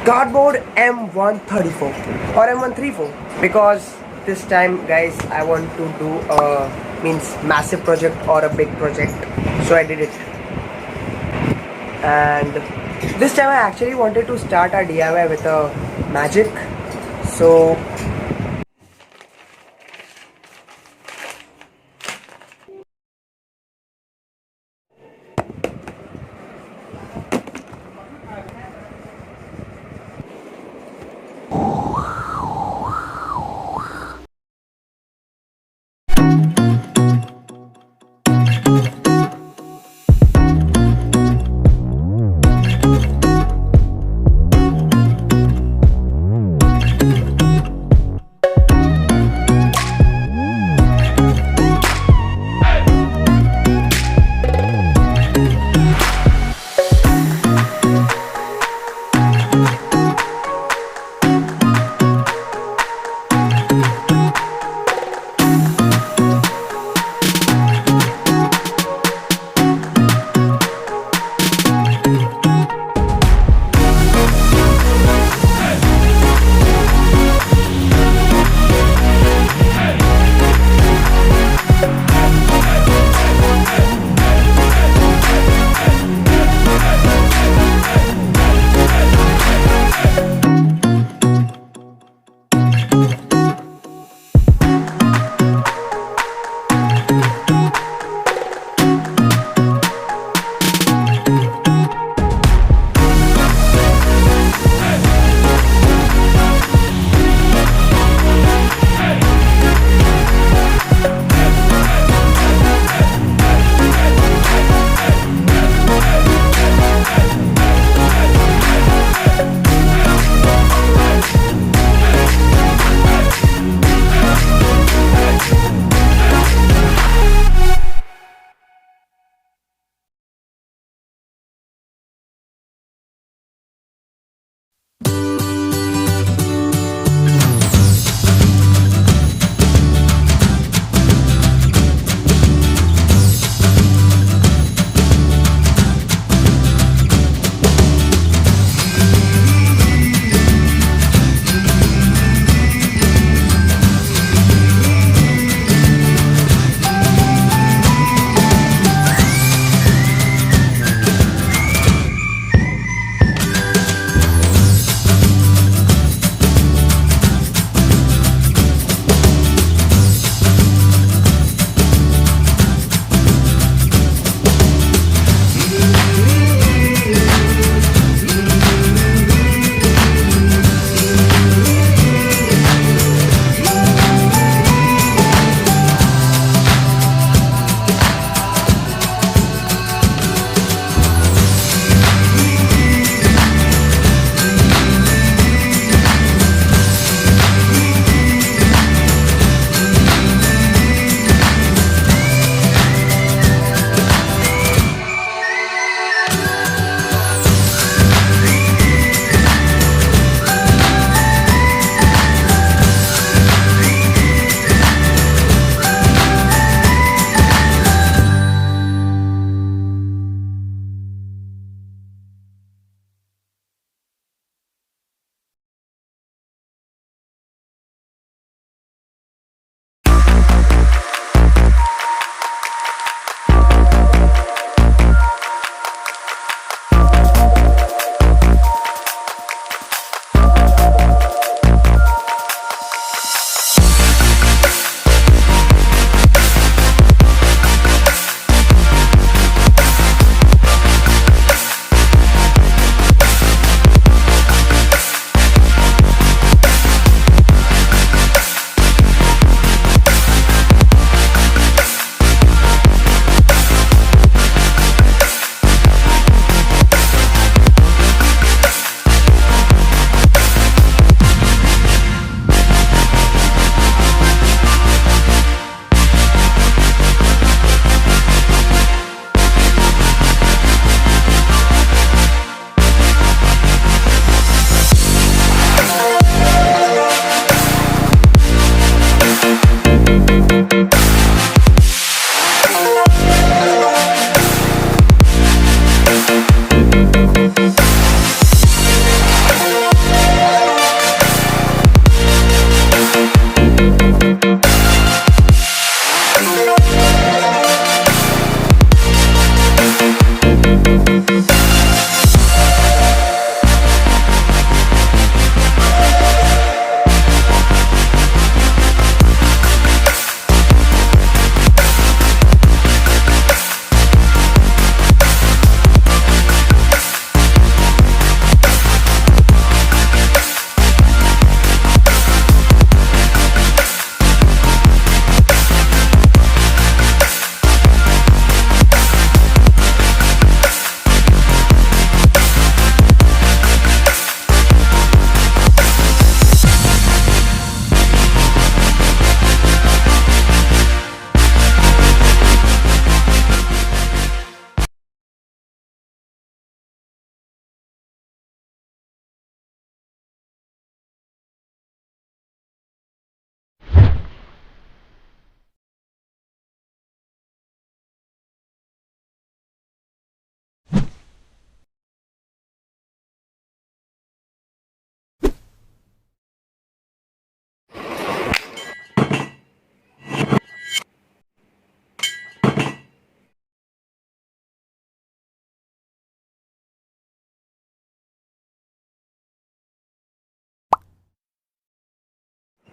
Cardboard M134 or M134, because this time guys I want to do a massive project or a big project, so I did it. And this time I actually wanted to start a DIY with a magic. So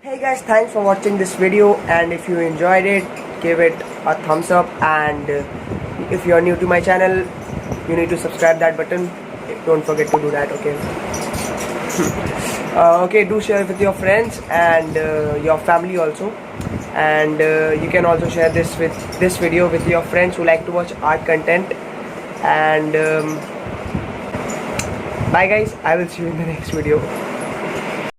Hey guys, thanks for watching this video, and if you enjoyed it, give it a thumbs up, and if you are new to my channel, you need to subscribe that button. Don't forget to do that, okay? Okay, do share with your friends and your family also, and you can also share this video with your friends who like to watch art content. And bye guys, I will see you in the next video.